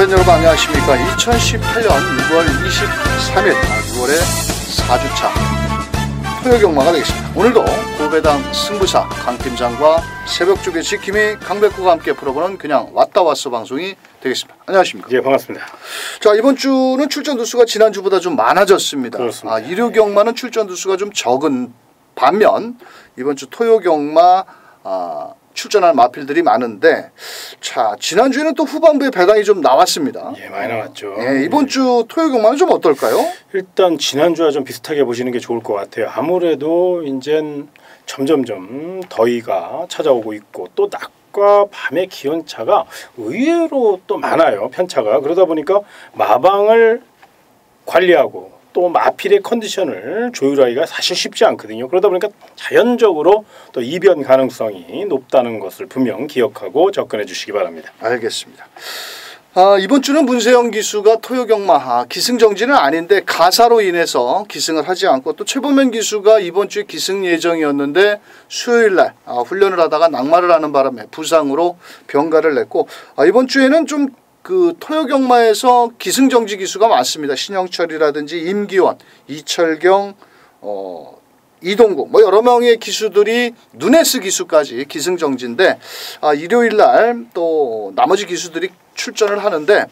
팬 여러분 안녕하십니까. 2018년 6월 23일 6월의 4주차 토요경마가 되겠습니다. 오늘도 고배당 승부사 강팀장과 새벽쪽의 지킴이 강백호가 함께 풀어보는 그냥 왔다 왔어 방송이 되겠습니다. 안녕하십니까. 예, 반갑습니다. 자, 이번 주는 출전 두수가 지난주보다 좀 많아졌습니다. 그렇습니다. 일요경마는 출전 두수가 좀 적은 반면 이번 주 토요경마 출전할 마필들이 많은데, 자, 지난주에는 또 후반부에 배당이 좀 나왔습니다. 예, 많이 나왔죠. 예, 이번 주 토요경마는 좀 어떨까요? 일단 지난주와 좀 비슷하게 보시는 게 좋을 것 같아요. 아무래도 이젠 점점점 더위가 찾아오고 있고 또 낮과 밤의 기온차가 의외로 또 많아요. 편차가. 그러다 보니까 마방을 관리하고 또 마필의 컨디션을 조율하기가 사실 쉽지 않거든요. 그러다 보니까 자연적으로 또 이변 가능성이 높다는 것을 분명 기억하고 접근해 주시기 바랍니다. 알겠습니다. 이번 주는 문세영 기수가 토요경마 기승정지는 아닌데 가사로 인해서 기승을 하지 않고, 또 최범현 기수가 이번 주에 기승 예정이었는데 수요일날 훈련을 하다가 낙마를 하는 바람에 부상으로 병가를 냈고, 이번 주에는 좀 그 토요경마에서 기승정지 기수가 많습니다. 신영철이라든지 임기원, 이철경, 이동국 여러 명의 기수들이 누네스 기수까지 기승정지인데, 일요일날 또 나머지 기수들이 출전을 하는데,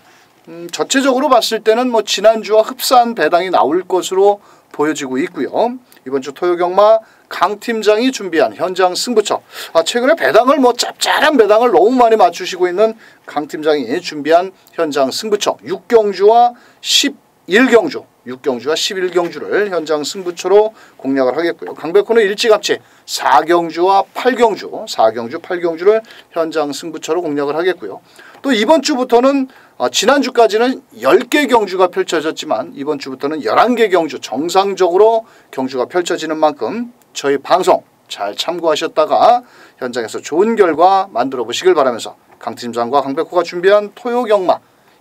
전체적으로 봤을 때는 지난주와 흡사한 배당이 나올 것으로 보여지고 있고요. 이번 주 토요경마 강 팀장이 준비한 현장 승부처, 최근에 배당을 짭짤한 배당을 너무 많이 맞추시고 있는 강 팀장이 준비한 현장 승부처 6경주와 11경주 6경주와 11경주를 현장 승부처로 공략을 하겠고요. 강백호는 일찌감치 4경주와 8경주 4경주 8경주를 현장 승부처로 공략을 하겠고요. 또 이번 주부터는 지난주까지는 10개 경주가 펼쳐졌지만 이번 주부터는 11개 경주 정상적으로 경주가 펼쳐지는 만큼 저희 방송 잘 참고하셨다가 현장에서 좋은 결과 만들어 보시길 바라면서 강팀장과 강백호가 준비한 토요경마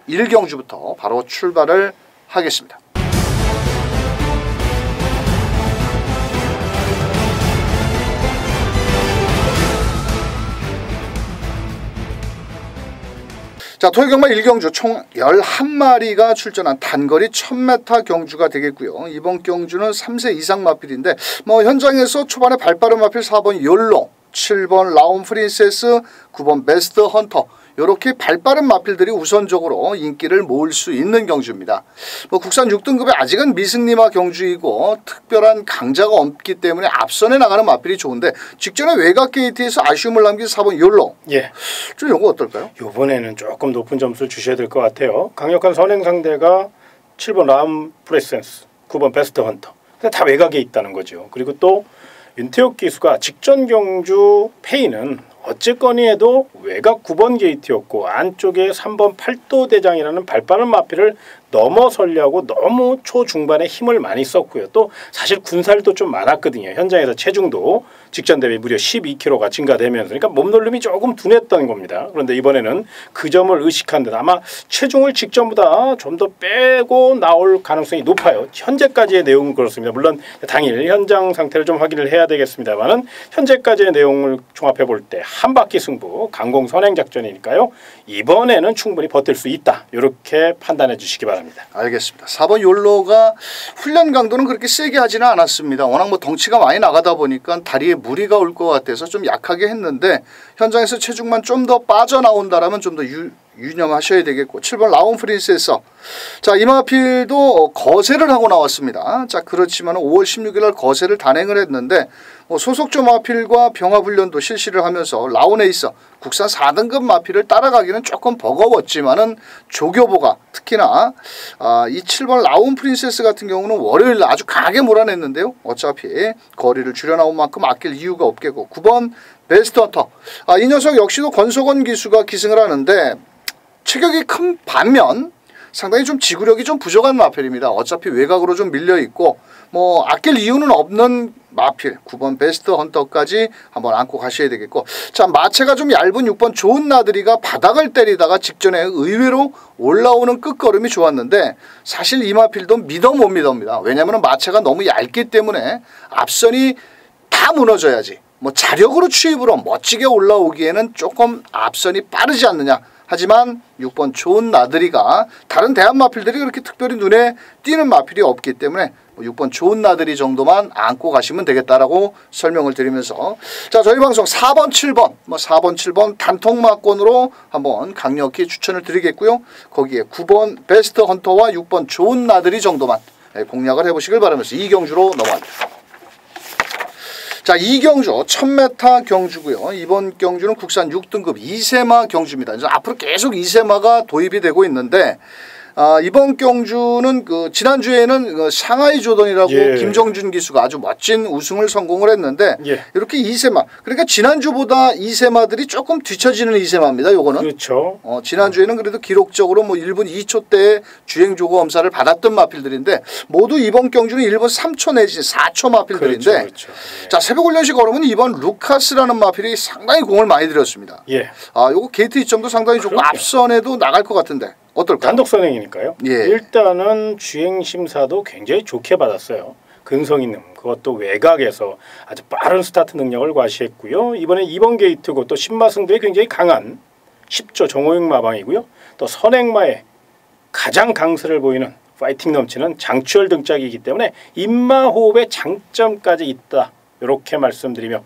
1경주부터 바로 출발을 하겠습니다. 자, 토요경마 1경주 총 11마리가 출전한 단거리 1000m 경주가 되겠고요. 이번 경주는 3세 이상 마필인데 현장에서 초반에 발빠른 마필 4번 욜로, 7번 라운 프린세스, 9번 베스트 헌터, 이렇게 발빠른 마필들이 우선적으로 인기를 모을 수 있는 경주입니다. 국산 6등급의 아직은 미승리마 경주이고 특별한 강자가 없기 때문에 앞선에 나가는 마필이 좋은데, 직전에 외곽 게이트에서 아쉬움을 남긴 4번 욜로, 예, 좀 이거 어떨까요? 이번에는 조금 높은 점수를 주셔야 될 것 같아요. 강력한 선행 상대가 7번 라운 프린세스, 9번 베스트 헌터, 다 외곽에 있다는 거죠. 그리고 또 윤태욱 기수가 직전 경주 페이는 어쨌거니 해도 외곽 9번 게이트였고 안쪽에 3번 팔도대장이라는 발빠른 마필을 넘어서려고 너무 초중반에 힘을 많이 썼고요. 또 사실 군살도 좀 많았거든요. 현장에서 체중도 직전 대비 무려 12kg가 증가되면서, 그러니까 몸놀림이 조금 둔했던 겁니다. 그런데 이번에는 그 점을 의식한 듯 아마 체중을 직전보다 좀 더 빼고 나올 가능성이 높아요. 현재까지의 내용은 그렇습니다. 물론 당일 현장 상태를 좀 확인을 해야 되겠습니다만은 현재까지의 내용을 종합해 볼 때 한 바퀴 승부 강공 선행 작전이니까요. 이번에는 충분히 버틸 수 있다. 이렇게 판단해 주시기 바랍니다. 알겠습니다. 4번 욜로가 훈련 강도는 그렇게 세게 하지는 않았습니다. 워낙 덩치가 많이 나가다 보니까 다리에 무리가 올 것 같아서 좀 약하게 했는데, 현장에서 체중만 좀 더 빠져나온다라면 좀 더 유념하셔야 되겠고, 7번 라운 프린세스, 자, 이 마필도 거세를 하고 나왔습니다. 자, 그렇지만 5월 16일 날 거세를 단행을 했는데 소속조 마필과 병합훈련도 실시를 하면서 라운 에이서 국산 4등급 마필을 따라가기는 조금 버거웠지만은 조교보가 특히나 이 7번 라운 프린세스 같은 경우는 월요일 날 아주 강하게 몰아냈는데요. 어차피 거리를 줄여나온 만큼 아낄 이유가 없겠고, 9번 베스트 헌터, 이 녀석 역시도 권석원 기수가 기승을 하는데 체격이 큰 반면 상당히 좀 지구력이 좀 부족한 마필입니다. 어차피 외곽으로 좀 밀려있고 아낄 이유는 없는 마필 9번 베스트 헌터까지 한번 안고 가셔야 되겠고, 자, 마체가 좀 얇은 6번 좋은 나들이가 바닥을 때리다가 직전에 의외로 올라오는 끝걸음이 좋았는데, 사실 이 마필도 못 믿어입니다. 왜냐하면 마체가 너무 얇기 때문에 앞선이 다 무너져야지 자력으로 추입으로 멋지게 올라오기에는 조금 앞선이 빠르지 않느냐, 하지만 6번 좋은 나들이가 다른 대한 마필들이 그렇게 특별히 눈에 띄는 마필이 없기 때문에 6번 좋은 나들이 정도만 안고 가시면 되겠다라고 설명을 드리면서 자 저희 방송 4번 7번 4번 7번 단통마권으로 한번 강력히 추천을 드리겠고요. 거기에 9번 베스트 헌터와 6번 좋은 나들이 정도만 공략을 해보시길 바라면서 이경주로 넘어갑니다. 자, 이 경주 1000m 경주고요. 이번 경주는 국산 6등급 2세마 경주입니다. 이제 앞으로 계속 2세마가 도입이 되고 있는데 이번 경주는 지난주에는 샹하이 조던이라고 예. 김정준 기수가 아주 멋진 우승을 성공을 했는데 예. 이렇게 2세마 그러니까 지난주보다 2세마들이 조금 뒤처지는 2세마입니다. 요거는 그렇죠. 지난주에는 그래도 기록적으로 1분 2초대의 주행조거 검사를 받았던 마필들인데 모두 이번 경주는 1분 3초 내지 4초 마필들인데 그렇죠. 예. 자 새벽훈련시 걸으면 이번 루카스라는 마필이 상당히 공을 많이 들였습니다. 예. 요거 게이트 이점도 상당히 좋고 앞선에도 나갈 것 같은데 어떨까요? 단독 선행이니까요. 예. 일단은 주행 심사도 굉장히 좋게 받았어요. 근성 있는 그것도 외곽에서 아주 빠른 스타트 능력을 과시했고요. 이번에 2번 게이트고 또 신마승도에 굉장히 강한 10조 정호영 마방이고요. 또 선행마에 가장 강세를 보이는 파이팅 넘치는 장추열 등짝이기 때문에 인마호흡의 장점까지 있다. 이렇게 말씀드리며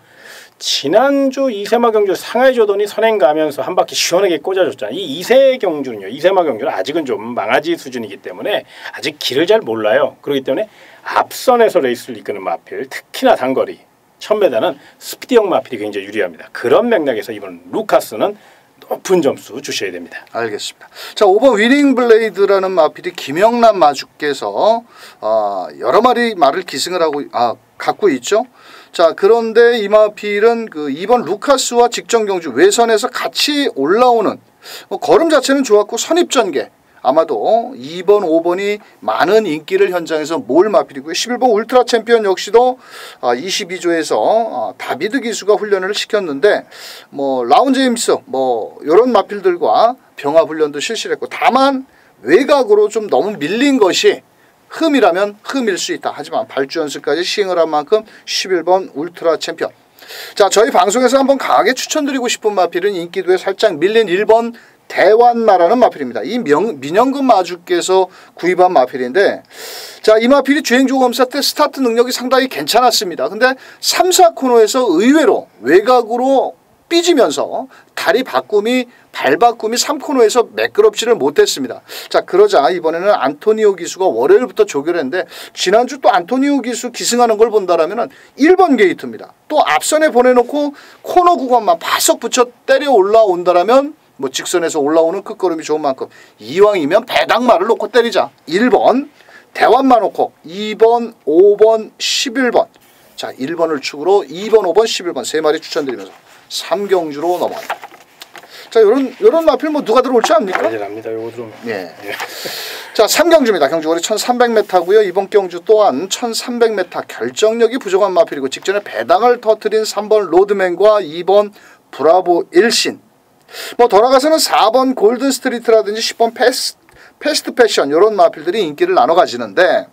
지난주 2세마 경주 상하이 조던이 선행 가면서 한 바퀴 시원하게 꽂아줬잖아요. 이 2세 경주는요. 2세마 경주는 아직은 좀 망아지 수준이기 때문에 아직 길을 잘 몰라요. 그렇기 때문에 앞선에서 레이스를 이끄는 마필 특히나 단거리 1000m는 스피드형 마필이 굉장히 유리합니다. 그런 맥락에서 이번 루카스는 높은 점수 주셔야 됩니다. 알겠습니다. 자 5번 위닝 블레이드라는 마필이 김영란 마주께서 여러 마리 말을 기승을 갖고 있죠. 자 그런데 이 마필은 2번 루카스와 직전 경주 외선에서 같이 올라오는 걸음 자체는 좋았고 선입전개 아마도 2번 5번이 많은 인기를 현장에서 모을 마필이고요. 11번 울트라 챔피언 역시도 22조에서 다비드 기수가 훈련을 시켰는데 라운 제임스 이런 마필들과 병합 훈련도 실시를 했고 다만 외곽으로 좀 너무 밀린 것이 흠이라면 흠일 수 있다. 하지만 발주 연습까지 시행을 한 만큼 11번 울트라 챔피언. 자 저희 방송에서 한번 강하게 추천드리고 싶은 마필은 인기도에 살짝 밀린 1번 대완마라는 마필입니다. 이 민영근 마주께서 구입한 마필인데 자 이 마필이 주행조검사 때 스타트 능력이 상당히 괜찮았습니다. 근데 3, 4코너에서 의외로 외곽으로 삐지면서 발 바꿈이 3코너에서 매끄럽지를 못했습니다. 자 그러자 이번에는 안토니오 기수가 월요일부터 조결했는데 지난주 또 안토니오 기수 기승하는 걸 본다라면 1번 게이트입니다. 또 앞선에 보내놓고 코너 구간만 바석 붙여 때려 올라온다라면 직선에서 올라오는 끝걸음이 좋은 만큼 이왕이면 배당말을 놓고 때리자. 1번 대완마 놓고 2번 5번 11번 자 1번을 축으로 2번 5번 11번 세 마리 추천드리면서 3경주로 넘어갑니다. 자 요런 마필 누가 들어올지 압니까? 알랍니다. 요거 좀. 예. 자 3경주입니다. 경주거리 1300m고요. 이번 경주 또한 1300m 결정력이 부족한 마필이고 직전에 배당을 터뜨린 3번 로드맨과 2번 브라보 일신 더 나가서는 4번 골든 스트리트라든지 10번 패스트 패션 이런 마필들이 인기를 나눠 가지는데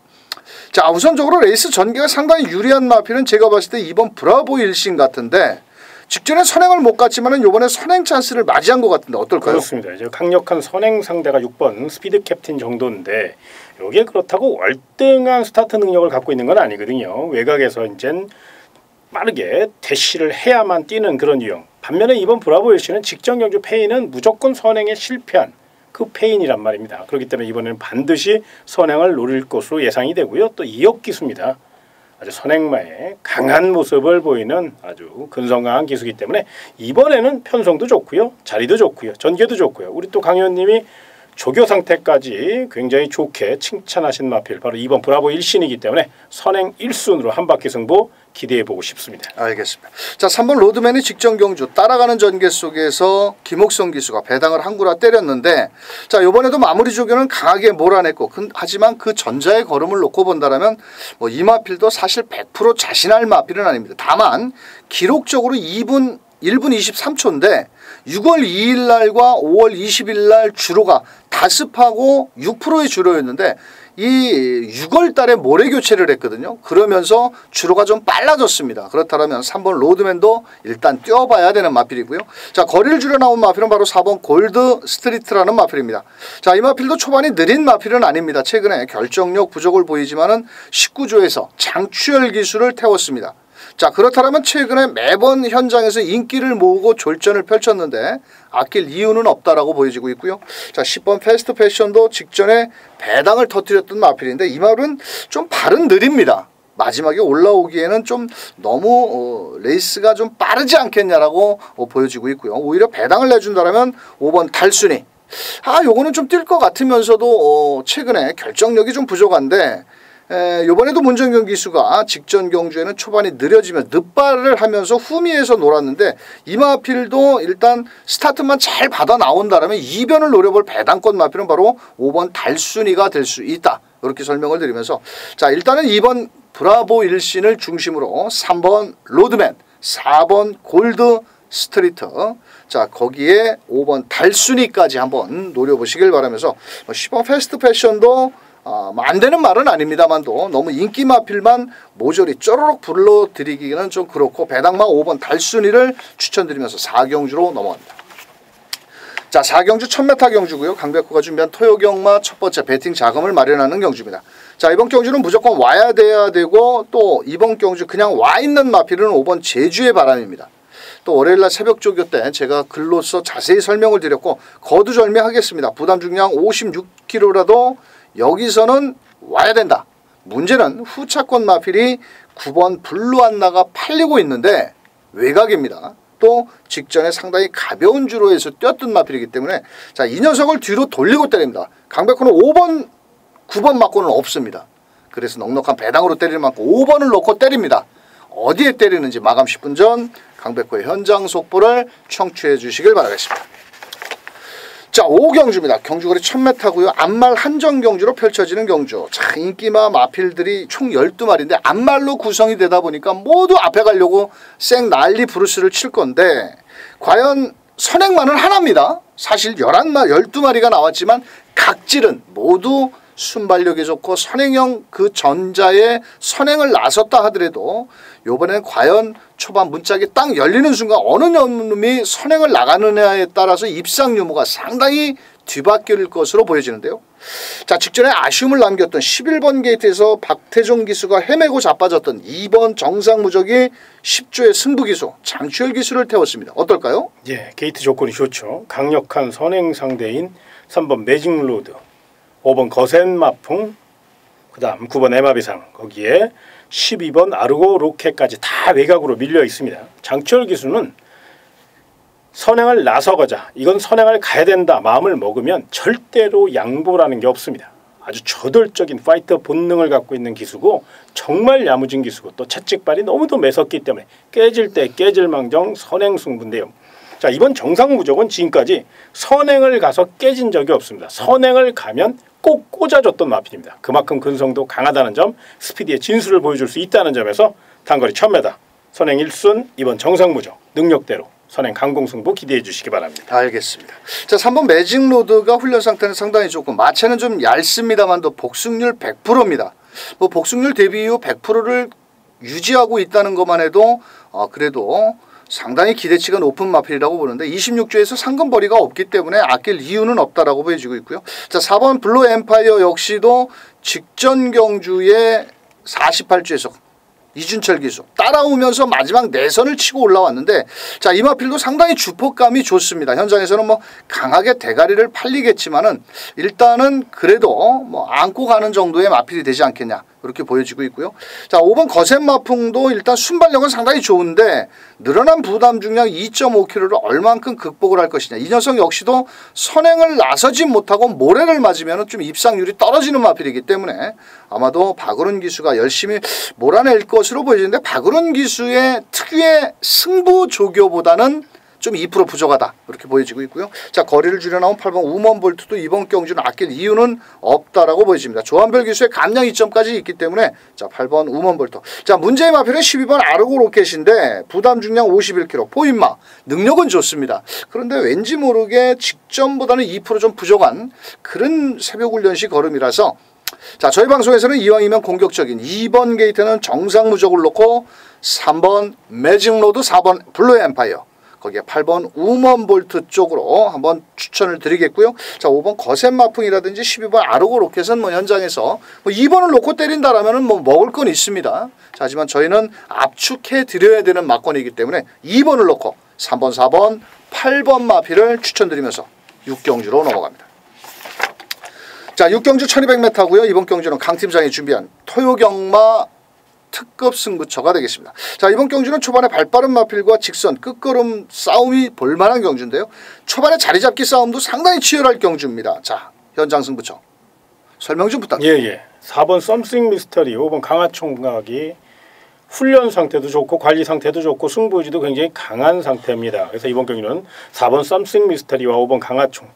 자 우선적으로 레이스 전개가 상당히 유리한 마필은 제가 봤을 때 2번 브라보 일신 같은데 직전에 선행을 못 갔지만은 이번에 선행 찬스를 맞이한 것 같은데 어떨까요? 그렇습니다. 이제 강력한 선행 상대가 6번 스피드 캡틴 정도인데 이게 그렇다고 월등한 스타트 능력을 갖고 있는 건 아니거든요. 외곽에서 이젠 빠르게 대시를 해야만 뛰는 그런 유형. 반면에 이번 브라보 일시는 직전 경주 페인은 무조건 선행에 실패한 그 페인이란 말입니다. 그렇기 때문에 이번에는 반드시 선행을 노릴 것으로 예상이 되고요. 또 이역 기수입니다. 아주 선행마에 강한 모습을 보이는 아주 근성강한 기수이기 때문에 이번에는 편성도 좋고요. 자리도 좋고요. 전개도 좋고요. 우리 또 강 의원님이 조교 상태까지 굉장히 좋게 칭찬하신 마필 바로 2번 브라보 1신이기 때문에 선행 1순으로 한 바퀴 승부 기대해보고 싶습니다. 알겠습니다. 자 3번 로드맨이 직전 경주 따라가는 전개 속에서 김옥성 기수가 배당을 한 구라 때렸는데 자 이번에도 마무리 조교는 강하게 몰아냈고 하지만 그 전자의 걸음을 놓고 본다라면 이 마필도 사실 100% 자신할 마필은 아닙니다. 다만 기록적으로 1분 23초인데 6월 2일 날과 5월 20일 날 주로가 다 4습하고 6%의 주로였는데 이 6월 달에 모래 교체를 했거든요. 그러면서 주로가 좀 빨라졌습니다. 그렇다면 3번 로드맨도 일단 뛰어봐야 되는 마필이고요. 자, 거리를 줄여 나온 마필은 바로 4번 골드 스트리트라는 마필입니다. 자, 이 마필도 초반이 느린 마필은 아닙니다. 최근에 결정력 부족을 보이지만은 19조에서 장추열 기술을 태웠습니다. 자, 그렇다면 최근에 매번 현장에서 인기를 모으고 졸전을 펼쳤는데 아낄 이유는 없다라고 보여지고 있고요. 자, 10번 패스트 패션도 직전에 배당을 터뜨렸던 마필인데 이 마필은 좀 발은 느립니다. 마지막에 올라오기에는 좀 너무 레이스가 좀 빠르지 않겠냐라고 보여지고 있고요. 오히려 배당을 내준다면 5번 달순이. 요거는 좀 뛸 것 같으면서도 최근에 결정력이 좀 부족한데 이번에도 문정경 기수가 직전 경주에는 초반이 느려지면 늪발을 하면서 후미에서 놀았는데 이마필도 일단 스타트만 잘 받아 나온다면 이변을 노려볼 배당권 마필은 바로 5번 달순이가 될 수 있다. 이렇게 설명을 드리면서 자, 일단은 2번 브라보 일신을 중심으로 3번 로드맨, 4번 골드 스트리트, 자, 거기에 5번 달순이까지 한번 노려보시길 바라면서 10번 패스트 패션도 안 되는 말은 아닙니다만도 너무 인기 마필만 모조리 쪼르륵 불러드리기는 좀 그렇고 배당마 5번 달순이를 추천드리면서 4경주로 넘어갑니다. 자, 4경주 1000m 경주고요. 강백호가 준비한 토요경마 첫 번째 배팅 자금을 마련하는 경주입니다. 자, 이번 경주는 무조건 와야 돼야 되고 또 이번 경주 그냥 와 있는 마필은 5번 제주의 바람입니다. 또 월요일날 새벽 조교 때 제가 글로써 자세히 설명을 드렸고 거두절미하겠습니다. 부담 중량 56kg라도 여기서는 와야 된다. 문제는 후차권 마필이 9번 블루안나가 팔리고 있는데 외곽입니다. 또 직전에 상당히 가벼운 주로에서 뛰었던 마필이기 때문에 자, 이 녀석을 뒤로 돌리고 때립니다. 강백호는 5번, 9번 맞고는 없습니다. 그래서 넉넉한 배당으로 때리는 만큼 5번을 놓고 때립니다. 어디에 때리는지 마감 10분 전 강백호의 현장 속보를 청취해 주시길 바라겠습니다. 자, 5경주입니다. 경주거리 1000m고요. 앞말 한정 경주로 펼쳐지는 경주. 자, 인기마 마필들이 총 12마리인데 앞말로 구성이 되다 보니까 모두 앞에 가려고 쌩 난리 브루스를 칠 건데 과연 선행마는 하나입니다. 사실 12마리가 나왔지만 각질은 모두 순발력이 좋고 선행형 그 전자에 선행을 나섰다 하더라도 이번에는 과연 초반 문짝이 딱 열리는 순간 어느 놈이 선행을 나가느냐에 따라서 입상 유무가 상당히 뒤바뀔 것으로 보여지는데요. 자, 직전에 아쉬움을 남겼던 11번 게이트에서 박태종 기수가 헤매고 자빠졌던 2번 정상무적이 10조의 승부 기수 장추열 기수를 태웠습니다. 어떨까요? 예, 게이트 조건이 좋죠. 강력한 선행 상대인 3번 매직로드, 5번 거센마풍, 그 다음 9번 에마비상, 거기에 12번 아르고 로켓까지 다 외곽으로 밀려 있습니다. 장추열 기수는 선행을 나서가자, 이건 선행을 가야 된다 마음을 먹으면 절대로 양보라는 게 없습니다. 아주 저돌적인 파이터 본능을 갖고 있는 기수고 정말 야무진 기수고 또 채찍발이 너무도 매섭기 때문에 깨질 때 깨질망정 선행 승부인데요. 자, 이번 정상무적은 지금까지 선행을 가서 깨진 적이 없습니다. 선행을 가면 꼭 꽂아줬던 마필입니다. 그만큼 근성도 강하다는 점, 스피디의 진수를 보여줄 수 있다는 점에서 단거리 1000m 선행 1순 이번 정상무적 능력대로 선행 강공승부 기대해 주시기 바랍니다. 알겠습니다. 자, 3번 매직로드가 훈련 상태는 상당히 좋고 마체는 좀 얇습니다만도 복승률 100%입니다. 뭐 복승률 대비 이후 100%를 유지하고 있다는 것만 해도 그래도 상당히 기대치가 높은 마필이라고 보는데 26조에서 상금벌이가 없기 때문에 아낄 이유는 없다라고 보여지고 있고요. 자, 4번 블루 엠파이어 역시도 직전 경주에 48조에서 이준철 기수 따라오면서 마지막 내선을 치고 올라왔는데 자, 이 마필도 상당히 주폭감이 좋습니다. 현장에서는 뭐 강하게 대가리를 팔리겠지만은 일단은 그래도 뭐 안고 가는 정도의 마필이 되지 않겠냐 그렇게 보여지고 있고요. 자, 5번 거센마풍도 일단 순발력은 상당히 좋은데 늘어난 부담 중량 2.5kg를 얼만큼 극복을 할 것이냐. 이 녀석 역시도 선행을 나서지 못하고 모래를 맞으면 좀 입상률이 떨어지는 마필이기 때문에 아마도 박으론 기수가 열심히 몰아낼 것으로 보여지는데 박으론 기수의 특유의 승부 조교보다는 좀 2% 부족하다 이렇게 보여지고 있고요. 자, 거리를 줄여나온 8번 우먼 볼트도 이번 경주는 아낄 이유는 없다라고 보여집니다. 조합별 기수의 감량 이점까지 있기 때문에 자, 8번 우먼 볼트. 자, 문제의 마필은 12번 아르고 로켓인데 부담 중량 51kg 포인마 능력은 좋습니다. 그런데 왠지 모르게 직전보다는 2% 좀 부족한 그런 새벽 훈련시 걸음이라서 자, 저희 방송에서는 이왕이면 공격적인 2번 게이트는 정상 무적을 놓고 3번 매직로드, 4번 블루 엠파이어, 거기에 8번 우먼 볼트 쪽으로 한번 추천을 드리겠고요. 자, 5번 거센 마풍이라든지 12번 아르고 로켓은 뭐 현장에서 뭐 2번을 놓고 때린다라면은 뭐 먹을 건 있습니다. 자, 하지만 저희는 압축해 드려야 되는 막건이기 때문에 2번을 놓고 3번, 4번, 8번 마피를 추천드리면서 6경주로 넘어갑니다. 자, 6경주 1200m고요. 이번 경주는 강팀장이 준비한 토요경마 특급 승부처가 되겠습니다. 자, 이번 경주는 초반에 발빠른 마필과 직선 끝걸음 싸움이 볼만한 경주인데요. 초반에 자리잡기 싸움도 상당히 치열할 경주입니다. 자, 현장 승부처 설명 좀 부탁드립니다. 예. 4번 썸씽 미스터리, 5번 강화총각이 훈련 상태도 좋고 관리 상태도 좋고 승부지도 굉장히 강한 상태입니다. 그래서 이번 경기는 4번 썸씽 미스터리와 5번 강화총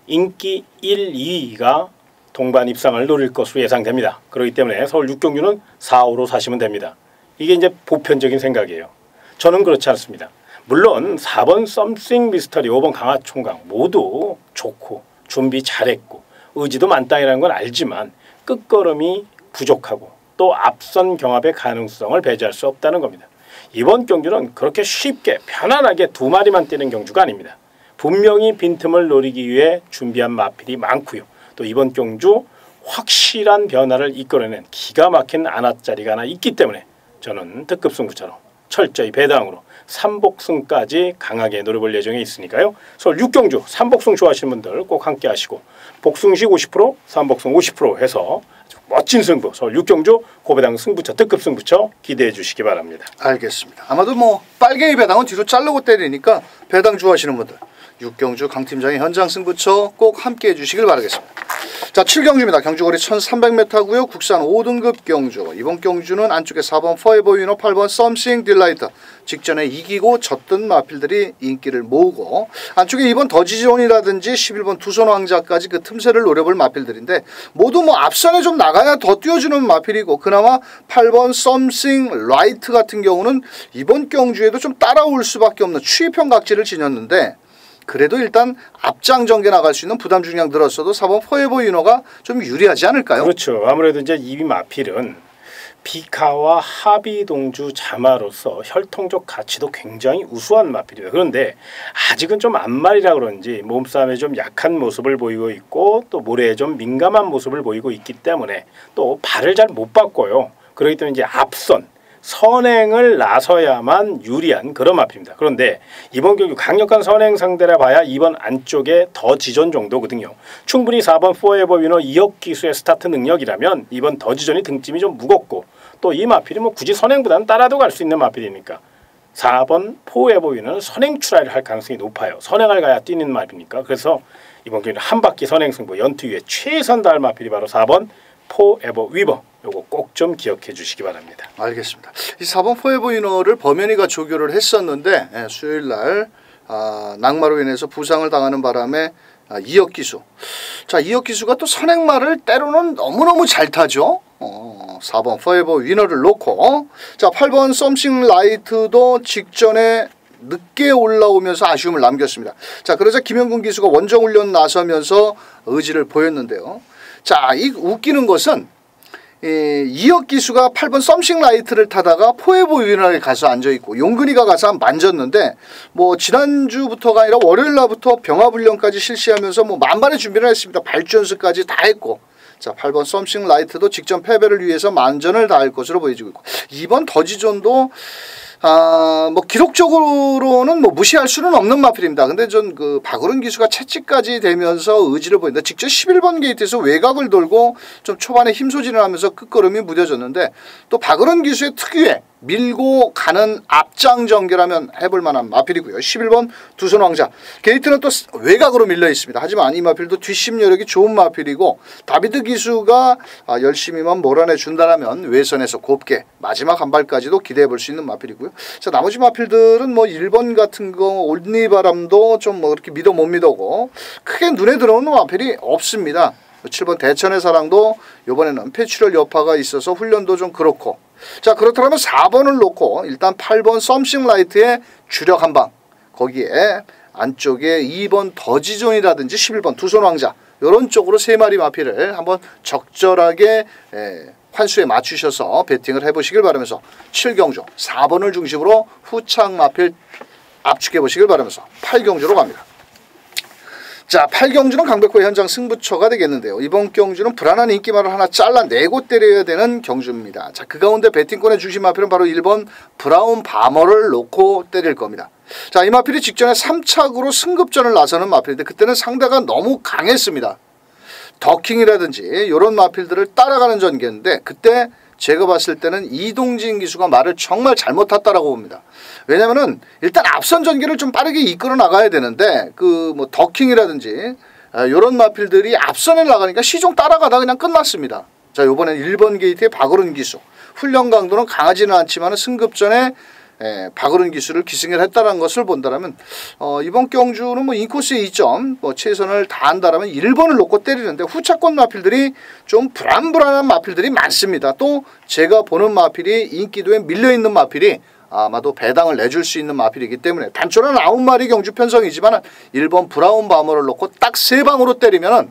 인기 1, 2위가 동반 입상을 노릴 것으로 예상됩니다. 그렇기 때문에 서울 6경주는 4, 5로 사시면 됩니다. 이게 이제 보편적인 생각이에요. 저는 그렇지 않습니다. 물론 4번 썸씽 미스터리, 5번 강화총각 모두 좋고 준비 잘했고 의지도 만땅이라는 건 알지만 끝걸음이 부족하고 또 앞선 경합의 가능성을 배제할 수 없다는 겁니다. 이번 경주는 그렇게 쉽게 편안하게 두 마리만 뛰는 경주가 아닙니다. 분명히 빈틈을 노리기 위해 준비한 마필이 많고요. 또 이번 경주 확실한 변화를 이끌어낸 기가 막힌 안앗자리가 하나 있기 때문에 저는 특급 승부처럼 철저히 배당으로 삼복승까지 강하게 노려볼 예정에 있으니까요. 서울 6경주 삼복승 좋아하시는 분들 꼭 함께 하시고 복승식 50%, 삼복승 50% 해서 아주 멋진 승부 서울 6경주 고배당 승부처 특급 승부처 기대해 주시기 바랍니다. 알겠습니다. 아마도 뭐 빨갱이 배당은 뒤로 자르고 때리니까 배당 좋아하시는 분들 6경주 강팀장의 현장 승부처 꼭 함께 해주시길 바라겠습니다. 자, 7경주입니다. 경주거리 1300m고요. 국산 5등급 경주. 이번 경주는 안쪽에 4번 포에버 위너, 8번 썸씽 딜라이트. 직전에 이기고 졌던 마필들이 인기를 모으고 안쪽에 2번 더지존이라든지 11번 두손왕자까지 그 틈새를 노려볼 마필들인데 모두 뭐 앞선에 좀 나가야 더 뛰어주는 마필이고 그나마 8번 썸씽 라이트 같은 경우는 이번 경주에도 좀 따라올 수밖에 없는 추이평 각지를 지녔는데 그래도 일단 앞장 전개 나갈 수 있는 부담 중량 들었어도 4번 포에버 유노가 좀 유리하지 않을까요? 그렇죠. 아무래도 이제 이 마필은 비카와 하비동주 자마로서 혈통적 가치도 굉장히 우수한 마필이에요. 그런데 아직은 좀 앞말이라 그런지 몸싸움에 좀 약한 모습을 보이고 있고 또 모래에 좀 민감한 모습을 보이고 있기 때문에 또 발을 잘 못 바꿔요. 그렇기 때문에 이제 앞선 선행을 나서야만 유리한 그런 마필입니다. 그런데 이번 경기 강력한 선행 상대라 봐야 이번 안쪽에 더 지존 정도거든요. 충분히 4번 포에버 위너 2억 기수의 스타트 능력이라면 이번 더 지존이 등짐이 좀 무겁고 또 이 마필이 뭐 굳이 선행보다는 따라도 갈 수 있는 마필이니까 4번 포에버 위너는 선행 출하를 할 가능성이 높아요. 선행을 가야 뛰는 마필이니까. 그래서 이번 경기는 한 바퀴 선행 승부 연투 위에 최선 다할 마필이 바로 4번 포에버 위버. 요거 꼭 좀 기억해 주시기 바랍니다. 알겠습니다. 이 4번 포에버 위너를 범현이가 조교를 했었는데 수요일날 낙마로 인해서 부상을 당하는 바람에 2억 기수. 자, 2억 기수가 또 선행마를 때로는 너무너무 잘 타죠. 4번 포에버 위너를 놓고 자, 8번 썸씽 라이트도 직전에 늦게 올라오면서 아쉬움을 남겼습니다. 자, 그러자 김영근 기수가 원정훈련 나서면서 의지를 보였는데요. 자, 이 웃기는 것은 2억 기수가 8번 썸씽 라이트를 타다가 포에버 위너에 가서 앉아있고 용근이가 가서 만졌는데 뭐 지난주부터가 아니라 월요일 날부터 병합훈련까지 실시하면서 뭐 만반의 준비를 했습니다. 발주 연습까지 다 했고 자, 8번 썸씽 라이트도 직전 패배를 위해서 만전을 다할 것으로 보여지고 있고 이번 더지존도 뭐 기록적으로는 뭐 무시할 수는 없는 마필입니다. 근데 전 그 박우른 기수가 채찍까지 되면서 의지를 보인다. 직접 11번 게이트에서 외곽을 돌고 좀 초반에 힘소진을 하면서 끝걸음이 무뎌졌는데 또 박우른 기수의 특유의 밀고 가는 앞장 전개라면 해볼 만한 마필이고요. 11번 두손왕자 게이트는 또 외곽으로 밀려 있습니다. 하지만 이 마필도 뒷심 여력이 좋은 마필이고 다비드 기수가 열심히만 몰아내 준다라면 외선에서 곱게 마지막 한 발까지도 기대해 볼 수 있는 마필이고요. 보이고요. 자, 나머지 마필들은 뭐 1번 같은 거 올리바람도 좀 뭐 이렇게 믿어 못 믿어고 크게 눈에 들어오는 마필이 없습니다. 7번 대천의 사랑도 이번에는 폐출혈 여파가 있어서 훈련도 좀 그렇고, 자 그렇다면 4번을 놓고 일단 8번 썸씽 라이트의 주력 한방, 거기에 안쪽에 2번 더지존이라든지 11번 두손 왕자 이런 쪽으로 3마리 마필을 한번 적절하게 환수에 맞추셔서 배팅을 해보시길 바라면서 7경주 4번을 중심으로 후착 마필 압축해 보시길 바라면서 8경주로 갑니다. 자, 8경주는 강백호의 현장 승부처가 되겠는데요. 이번 경주는 불안한 인기말을 하나 잘라내고 때려야 되는 경주입니다. 자, 그 가운데 배팅권의 중심 마필은 바로 1번 브라운 바머를 놓고 때릴 겁니다. 자, 이 마필이 직전에 3착으로 승급전을 나서는 마필인데 그때는 상대가 너무 강했습니다. 더킹이라든지 이런 마필들을 따라가는 전개인데 그때 제가 봤을 때는 이동진 기수가 말을 정말 잘못 탔다라고 봅니다. 왜냐면은 일단 앞선 전개를 좀 빠르게 이끌어 나가야 되는데 그 뭐 더킹이라든지 이런 마필들이 앞선에 나가니까 시종 따라가다 그냥 끝났습니다. 자, 이번엔 1번 게이트의 박어른 기수. 훈련 강도는 강하지는 않지만 승급전에 박어른 기수를 기승을 했다는 것을 본다면 이번 경주는 뭐 인코스의 2점 뭐 최선을 다한다라면 1번을 놓고 때리는데 후차권 마필들이 좀 불안불안한 마필들이 많습니다. 또 제가 보는 마필이 인기도에 밀려있는 마필이 아마도 배당을 내줄 수 있는 마필이기 때문에 단촐한 9마리 경주 편성이지만 1번 브라운 바머를 놓고 딱 3방으로 때리면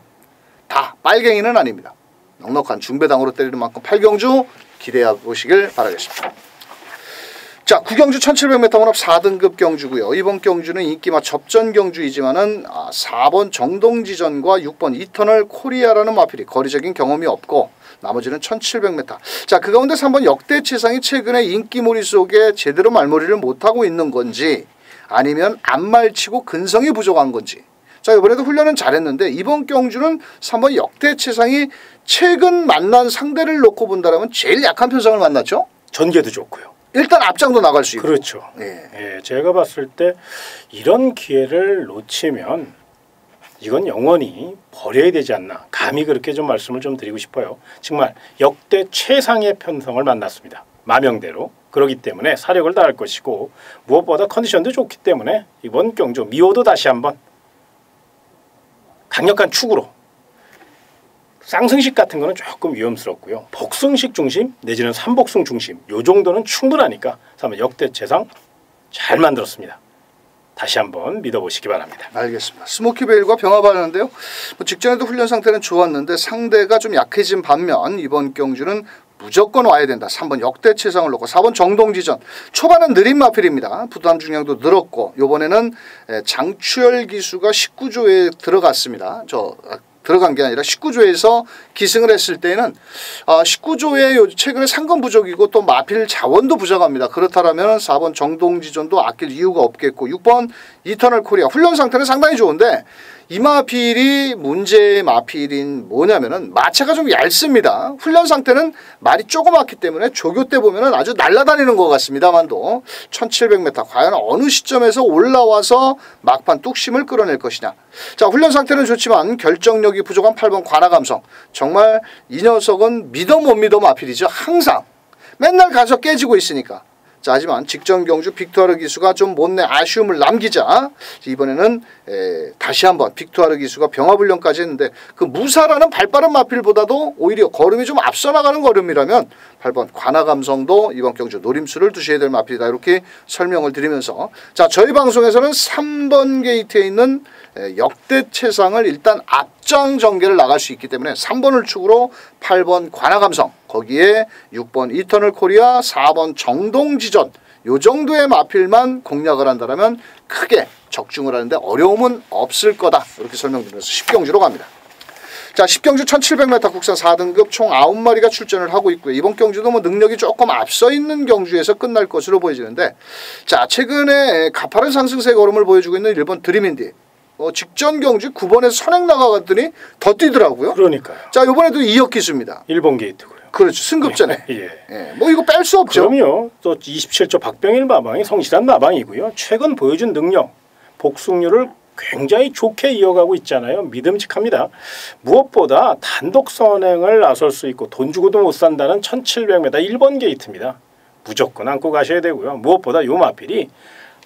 다 빨갱이는 아닙니다. 넉넉한 중배당으로 때리는 만큼 8경주 기대해 보시길 바라겠습니다. 자, 9경주 1700m 혼합 4등급 경주고요. 이번 경주는 인기마 접전 경주이지만은 4번 정동지전과 6번 이터널 코리아라는 마필이 거리적인 경험이 없고 나머지는 1700m. 자, 그 가운데 3번 역대최상이 최근에 인기몰이 속에 제대로 말몰이를 못하고 있는 건지 아니면 안 말치고 근성이 부족한 건지. 자, 이번에도 훈련은 잘했는데 이번 경주는 3번 역대최상이 최근 만난 상대를 놓고 본다면 제일 약한 편성을 만났죠. 전개도 좋고요. 일단 앞장도 나갈 수 있고. 그렇죠. 예, 제가 봤을 때 이런 기회를 놓치면 이건 영원히 버려야 되지 않나. 감히 그렇게 좀 말씀을 좀 드리고 싶어요. 정말 역대 최상의 편성을 만났습니다. 마명대로. 그렇기 때문에 사력을 다할 것이고 무엇보다 컨디션도 좋기 때문에 이번 경주 미호도 다시 한번 강력한 축으로 쌍승식 같은 거는 조금 위험스럽고요. 복승식 중심 내지는 3복승 중심 요 정도는 충분하니까 한번 역대 최상 잘 만들었습니다. 다시 한번 믿어보시기 바랍니다. 알겠습니다. 스모키베일과 병합하는데요. 뭐 직전에도 훈련 상태는 좋았는데 상대가 좀 약해진 반면 이번 경주는 무조건 와야 된다. 3번 역대 최상을 놓고 4번 정동지전. 초반은 느린 마필입니다. 부담 중량도 늘었고 이번에는 장추열 기수가 19조에 들어갔습니다. 들어간 게 아니라 19조에서 기승을 했을 때는 19조에 최근에 상금 부족이고 또 마필 자원도 부족합니다. 그렇다면 4번 정동지전도 아낄 이유가 없겠고 6번 이터널 코리아 훈련 상태는 상당히 좋은데 이 마필이 문제의 마필인 뭐냐면은 마체가 좀 얇습니다. 훈련 상태는 말이 조그맣기 때문에 조교 때 보면은 아주 날아다니는 것 같습니다만도 1700m 과연 어느 시점에서 올라와서 막판 뚝심을 끌어낼 것이냐. 자, 훈련 상태는 좋지만 결정력이 부족한 8번 관아감성. 정말 이 녀석은 믿어 못 믿어 마필이죠. 항상 맨날 가서 깨지고 있으니까. 자, 하지만 직전 경주 빅투아르 기수가 좀 못내 아쉬움을 남기자 이번에는 다시 한번 빅투아르 기수가 병합훈련까지 했는데 그 무사라는 발빠른 마필보다도 오히려 걸음이 좀 앞서 나가는 걸음이라면 8번 관아감성도 이번 경주 노림수를 두셔야 될 마필이다. 이렇게 설명을 드리면서 자, 저희 방송에서는 3번 게이트에 있는 역대 최상을 일단 앞장 전개를 나갈 수 있기 때문에 3번을 축으로 8번 관아감성 거기에 6번 이터널 코리아 4번 정동지전 요 정도의 마필만 공략을 한다면 크게 적중을 하는데 어려움은 없을 거다. 이렇게 설명드리면서 10경주로 갑니다. 자, 10경주 1700m 국산 4등급 총 9마리가 출전을 하고 있고요. 이번 경주도 뭐 능력이 조금 앞서 있는 경주에서 끝날 것으로 보여지는데 자, 최근에 가파른 상승세 걸음을 보여주고 있는 일본 드림인디 직전 경주 9번에서 선행 나가갔더니 더 뛰더라고요. 그러니까요. 자, 이번에도 2역 기수입니다. 일본 게이트고요. 그렇죠. 승급전에. 예. 뭐 이거 뺄 수 없죠. 그럼요. 또 27조 박병일 마방이 성실한 마방이고요. 최근 보여준 능력, 복승률을 굉장히 좋게 이어가고 있잖아요. 믿음직합니다. 무엇보다 단독 선행을 나설 수 있고 돈 주고도 못 산다는 1700m 1번 게이트입니다. 무조건 안고 가셔야 되고요. 무엇보다 요 마필이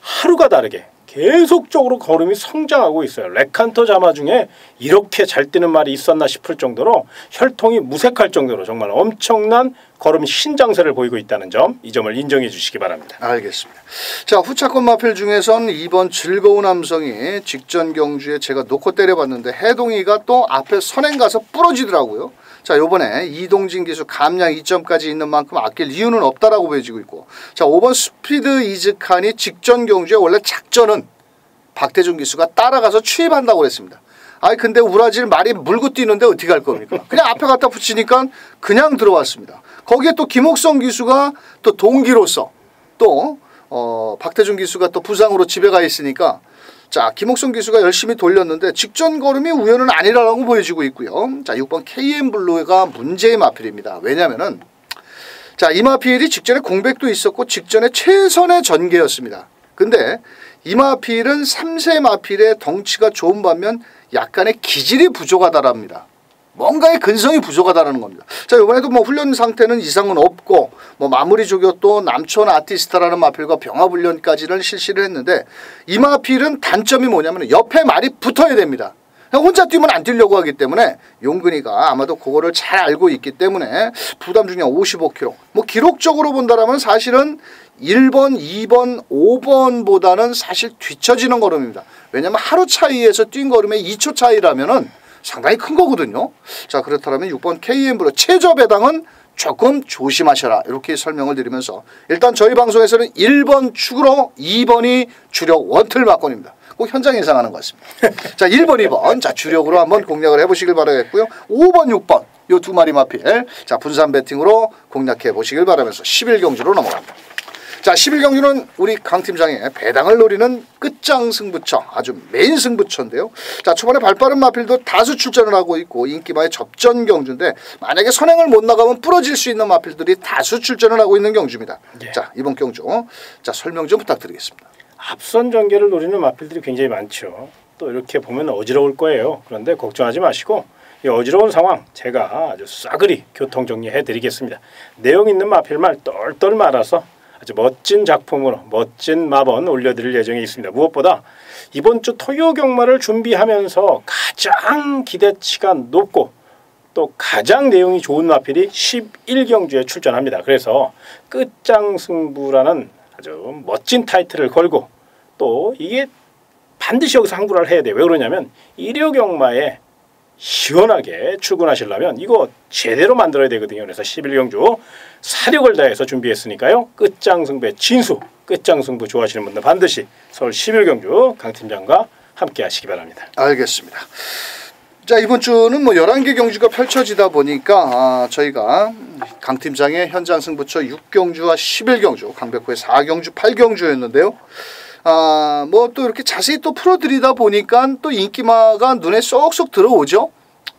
하루가 다르게 계속적으로 걸음이 성장하고 있어요. 레칸터 자마 중에 이렇게 잘 뛰는 말이 있었나 싶을 정도로 혈통이 무색할 정도로 정말 엄청난 걸음 신장세를 보이고 있다는 점, 이 점을 인정해 주시기 바랍니다. 알겠습니다. 자, 후차권 마필 중에선 이번 즐거운 함성이 직전 경주에 제가 놓고 때려봤는데 해동이가 또 앞에 선행 가서 부러지더라고요. 자, 요번에 이동진 기수 감량 2점까지 있는 만큼 아낄 이유는 없다라고 보여지고 있고, 자, 5번 스피드 이즈칸이 직전 경주에 원래 작전은 박태준 기수가 따라가서 추입한다고 그랬습니다. 아니 근데 우라질 말이 물고 뛰는데 어떻게 할 겁니까? 그냥 앞에 갖다 붙이니까 그냥 들어왔습니다. 거기에 또 김옥성 기수가 또 동기로서 또 박태준 기수가 또 부상으로 집에 가 있으니까, 자, 김옥성 기수가 열심히 돌렸는데 직전 걸음이 우연은 아니라고 보여지고 있고요. 자, 6번 KM블루가 문제의 마필입니다. 왜냐면은 자, 이 마필이 직전에 공백도 있었고 직전에 최선의 전개였습니다. 근데 이 마필은 3세 마필의 덩치가 좋은 반면 약간의 기질이 부족하다랍니다. 뭔가의 근성이 부족하다는 겁니다. 자, 이번에도 뭐 훈련 상태는 이상은 없고 뭐 마무리 조교도 남촌 아티스타라는 마필과 병합 훈련까지는 실시를 했는데, 이 마필은 단점이 뭐냐면 옆에 말이 붙어야 됩니다. 혼자 뛰면 안 뛰려고 하기 때문에 용근이가 아마도 그거를 잘 알고 있기 때문에 부담 중량 55kg. 뭐 기록적으로 본다라면 사실은 1번, 2번, 5번보다는 사실 뒤처지는 걸음입니다. 왜냐하면 하루 차이에서 뛴 걸음에 2초 차이라면은 상당히 큰 거거든요. 자, 그렇다면 6번 KM블루 최저 배당은 조금 조심하셔라, 이렇게 설명을 드리면서 일단 저희 방송에서는 1번 축으로 2번이 주력 원틀 막권입니다. 꼭 현장 예상하는 것 같습니다. 자, 1번, 2번 자 주력으로 한번 공략을 해보시길 바라겠고요. 5번, 6번 요 두 마리 마필 자 분산 배팅으로 공략해 보시길 바라면서 11경주로 넘어갑니다. 자, 11경주는 우리 강 팀장의 배당을 노리는 끝장 승부처, 아주 메인 승부처인데요. 자, 초반에 발빠른 마필도 다수 출전을 하고 있고 인기마의 접전 경주인데 만약에 선행을 못 나가면 부러질 수 있는 마필들이 다수 출전을 하고 있는 경주입니다. 예. 자, 이번 경주 자 설명 좀 부탁드리겠습니다. 앞선 전개를 노리는 마필들이 굉장히 많죠. 또 이렇게 보면 어지러울 거예요. 그런데 걱정하지 마시고 이 어지러운 상황 제가 아주 싸그리 교통 정리해 드리겠습니다. 내용 있는 마필말 똘똘 말아서 아주 멋진 작품으로 멋진 마번 올려드릴 예정에 있습니다. 무엇보다 이번 주 토요 경마를 준비하면서 가장 기대치가 높고 또 가장 내용이 좋은 마필이 11경주에 출전합니다. 그래서 끝장승부라는 아주 멋진 타이틀을 걸고 또 이게 반드시 여기서 항구를 해야 돼요. 왜 그러냐면 1호 경마에 시원하게 출근하시려면 이거 제대로 만들어야 되거든요. 그래서 11경주 사력을 다해서 준비했으니까요. 끝장승부의 진수, 끝장승부 좋아하시는 분들 반드시 서울 11경주 강 팀장과 함께 하시기 바랍니다. 알겠습니다. 자, 이번 주는 뭐 11개 경주가 펼쳐지다 보니까 저희가 강 팀장의 현장 승부처 6경주와 11경주, 강백호의 4경주, 8경주였는데요. 뭐 또 이렇게 자세히 또 풀어드리다 보니까 또 인기마가 눈에 쏙쏙 들어오죠.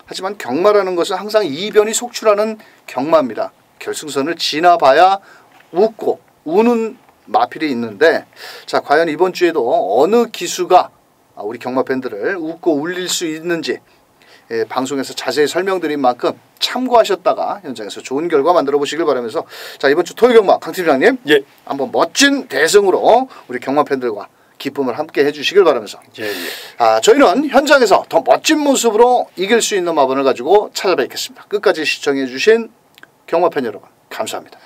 하지만 경마라는 것은 항상 이변이 속출하는 경마입니다. 결승선을 지나봐야 웃고 우는 마필이 있는데, 자, 과연 이번 주에도 어느 기수가 우리 경마 팬들을 웃고 울릴 수 있는지 방송에서 자세히 설명드린 만큼 참고하셨다가 현장에서 좋은 결과 만들어 보시길 바라면서, 자, 이번 주 토요 경마 강 팀장님, 예, 한번 멋진 대승으로 우리 경마 팬들과 기쁨을 함께 해주시길 바라면서, 예. 저희는 현장에서 더 멋진 모습으로 이길 수 있는 마번을 가지고 찾아뵙겠습니다. 끝까지 시청해 주신 경마 팬 여러분 감사합니다.